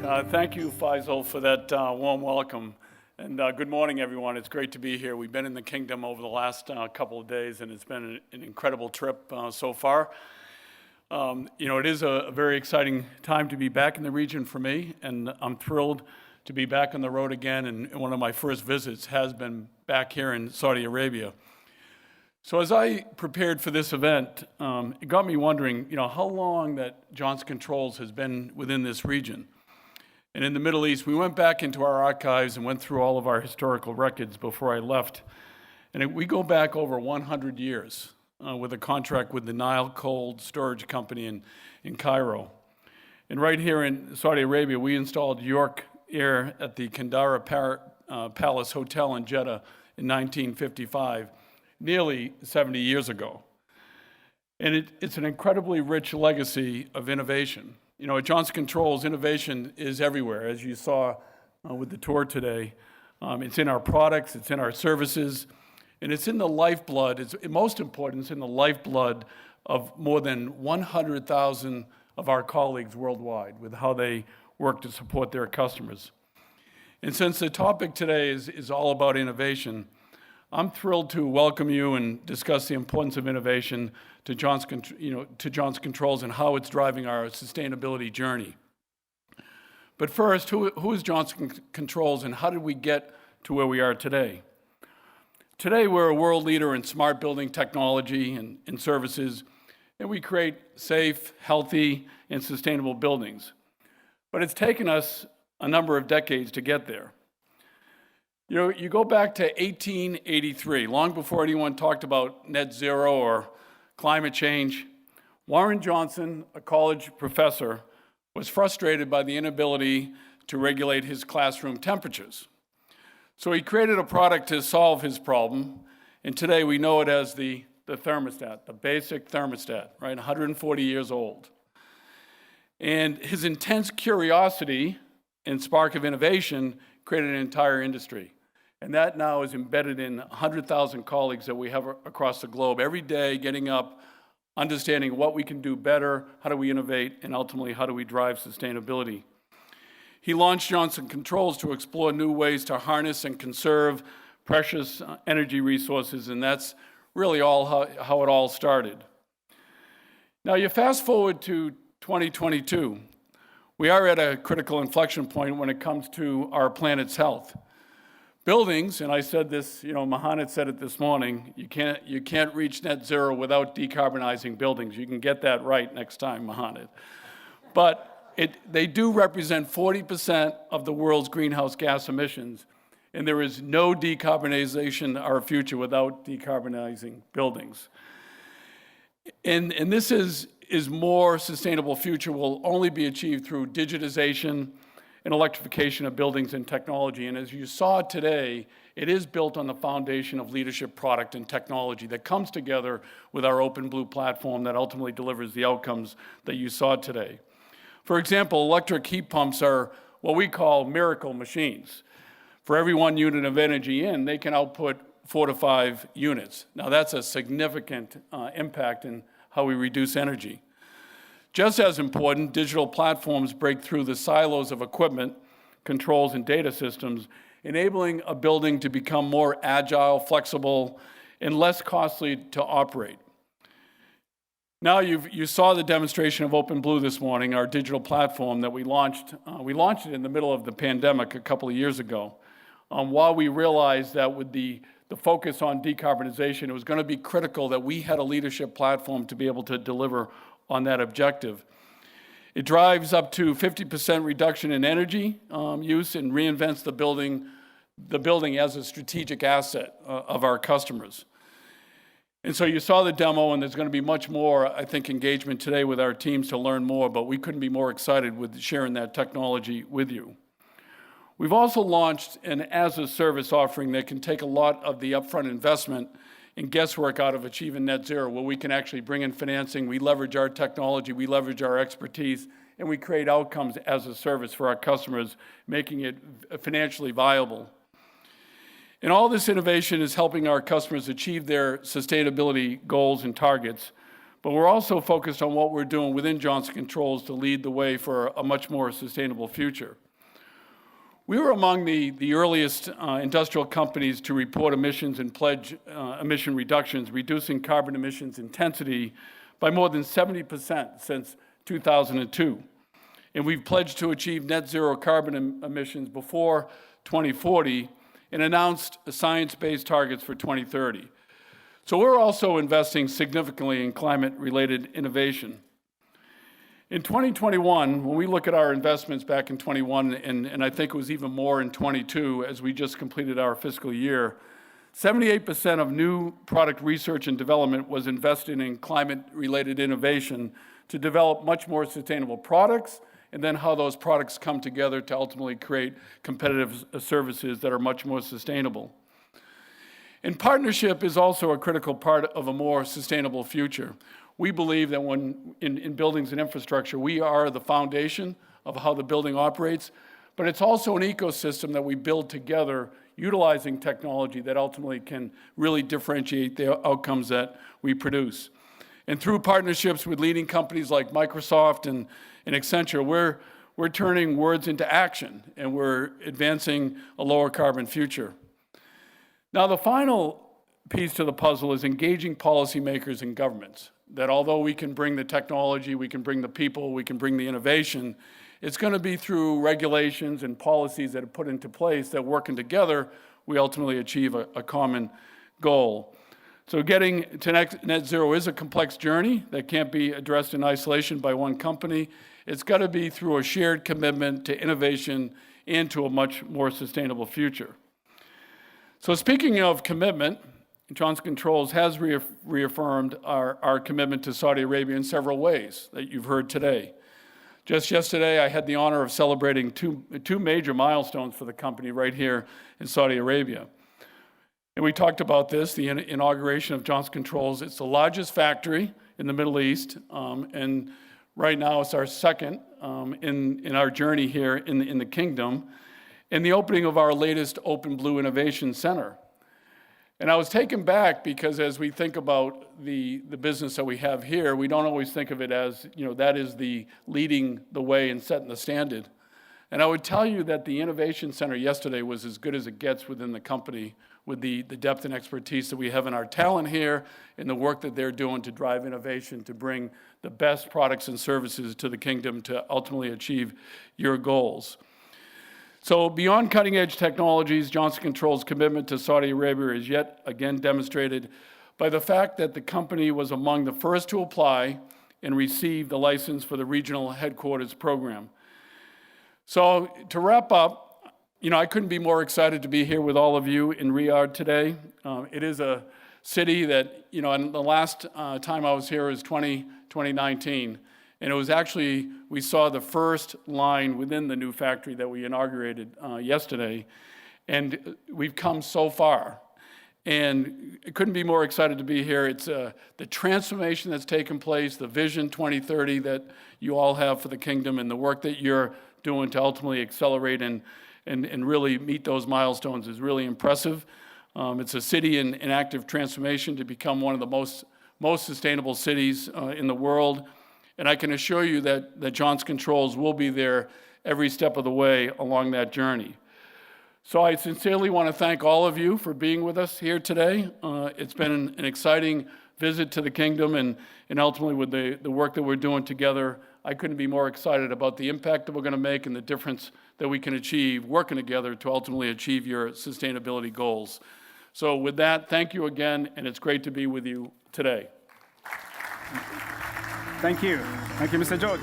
Thank you, Faisal, for that warm welcome. And good morning, everyone. It's great to be here. We've been in the kingdom over the last couple of days, and it's been an incredible trip so far. It is a very exciting time to be back in the region for me, and I'm thrilled to be back on the road again. And one of my first visits has been back here in Saudi Arabia. So as I prepared for this event, it got me wondering, how long that Johnson Controls has been within this region. And in the Middle East, we went back into our archives and went through all of our historical records before I left. And we go back over 100 years with a contract with the Nile Cold Storage Company in Cairo. And right here in Saudi Arabia, we installed York Air at the Kandara Palace Hotel in Jeddah in 1955, nearly 70 years ago. And it's an incredibly rich legacy of innovation. At Johnson Controls, innovation is everywhere, as you saw with the tour today. It's in our products, it's in our services, and it's in the lifeblood. Most important, it's in the lifeblood of more than 100,000 of our colleagues worldwide with how they work to support their customers. And since the topic today is all about innovation, I'm thrilled to welcome you and discuss the importance of innovation to Johnson Controls and how it's driving our sustainability journey. But first, who is Johnson Controls and how did we get to where we are today? Today, we're a world leader in smart building technology and services, and we create safe, healthy, and sustainable buildings. But it's taken us a number of decades to get there. You go back to 1883, long before anyone talked about net zero or climate change. Warren Johnson, a college professor, was frustrated by the inability to regulate his classroom temperatures. So he created a product to solve his problem, and today we know it as the thermostat, the basic thermostat, right, 140 years old. And his intense curiosity and spark of innovation created an entire industry. And that now is embedded in 100,000 colleagues that we have across the globe, every day getting up, understanding what we can do better, how do we innovate, and ultimately how do we drive sustainability. He launched Johnson Controls to explore new ways to harness and conserve precious energy resources, and that's really all how it all started. Now you fast forward to 2022. We are at a critical inflection point when it comes to our planet's health. Buildings, and I said this, Mohammed said it this morning, you can't reach net zero without decarbonizing buildings. You can get that right next time, Mohammed. But they do represent 40% of the world's greenhouse gas emissions, and there is no decarbonization of our future without decarbonizing buildings. And this is more sustainable future will only be achieved through digitization and electrification of buildings and technology. And as you saw today, it is built on the foundation of leadership product and technology that comes together with our Open Blue platform that ultimately delivers the outcomes that you saw today. For example, electric heat pumps are what we call miracle machines. For every 1 unit of energy in, they can output 4 to 5 units. Now that's a significant impact in how we reduce energy. Just as important, digital platforms break through the silos of equipment, controls, and data systems, enabling a building to become more agile, flexible, and less costly to operate. Now you saw the demonstration of Open Blue this morning, our digital platform that we launched. We launched it in the middle of the pandemic a couple of years ago. While we realized that with the focus on decarbonization, it was going to be critical that we had a leadership platform to be able to deliver on that objective. It drives up to 50% reduction in energy use and reinvents the building as a strategic asset of our customers. And so you saw the demo, and there's going to be much more, I think, engagement today with our teams to learn more, but we couldn't be more excited with sharing that technology with you. We've also launched an as-a-service offering that can take a lot of the upfront investment and guesswork out of achieving net zero, where we can actually bring in financing, we leverage our technology, we leverage our expertise, and we create outcomes as a service for our customers, making it financially viable. And all this innovation is helping our customers achieve their sustainability goals and targets, But we're also focused on what we're doing within Johnson Controls to lead the way for a much more sustainable future. We were among the earliest industrial companies to report emissions and pledge emission reductions, reducing carbon emissions intensity by more than 70% since 2002. And we've pledged to achieve net zero carbon emissions before 2040 and announced science-based targets for 2030. So we're also investing significantly in climate-related innovation. In 2021, when we look at our investments back in 21, and I think it was even more in 22 as we just completed our fiscal year, 78% of new product research and development was invested in climate-related innovation to develop much more sustainable products, and then how those products come together to ultimately create competitive services that are much more sustainable. And partnership is also a critical part of a more sustainable future. We believe that when in buildings and infrastructure, we are the foundation of how the building operates, but it's also an ecosystem that we build together utilizing technology that ultimately can really differentiate the outcomes that we produce. And through partnerships with leading companies like Microsoft and Accenture, we're turning words into action, and we're advancing a lower carbon future. Now, the final piece to the puzzle is engaging policymakers and governments, that although we can bring the technology, we can bring the people, we can bring the innovation, it's going to be through regulations and policies that are put into place that working together, we ultimately achieve a common goal. So getting to net zero is a complex journey that can't be addressed in isolation by one company. It's got to be through a shared commitment to innovation and to a much more sustainable future. So speaking of commitment, Johnson Controls has reaffirmed our commitment to Saudi Arabia in several ways that you've heard today. Just yesterday, I had the honor of celebrating two major milestones for the company right here in Saudi Arabia. And we talked about this, the inauguration of Johnson Controls. It's the largest factory in the Middle East, and right now it's our second in our journey here in the kingdom, and the opening of our latest Open Blue Innovation Center. And I was taken back because as we think about the business that we have here, we don't always think of it as, that is the leading the way and setting the standard. And I would tell you that the Innovation Center yesterday was as good as it gets within the company with the depth and expertise that we have in our talent here and the work that they're doing to drive innovation, to bring the best products and services to the kingdom to ultimately achieve your goals. So beyond cutting-edge technologies, Johnson Controls' commitment to Saudi Arabia is yet again demonstrated by the fact that the company was among the first to apply and receive the license for the regional headquarters program. So to wrap up, I couldn't be more excited to be here with all of you in Riyadh today. It is a city that, and the last time I was here was 2019. And it was actually, we saw the first line within the new factory that we inaugurated yesterday. And we've come so far. And I couldn't be more excited to be here. It's the transformation that's taken place, the Vision 2030 that you all have for the kingdom, and the work that you're doing to ultimately accelerate and really meet those milestones is really impressive. It's a city in active transformation to become one of the most sustainable cities in the world. And I can assure you that Johnson Controls will be there every step of the way along that journey. So I sincerely want to thank all of you for being with us here today. It's been an exciting visit to the kingdom, and ultimately with the work that we're doing together, I couldn't be more excited about the impact that we're going to make and the difference that we can achieve working together to ultimately achieve your sustainability goals. So with that, thank you again, and it's great to be with you today. Thank you. Thank you, Mr. George.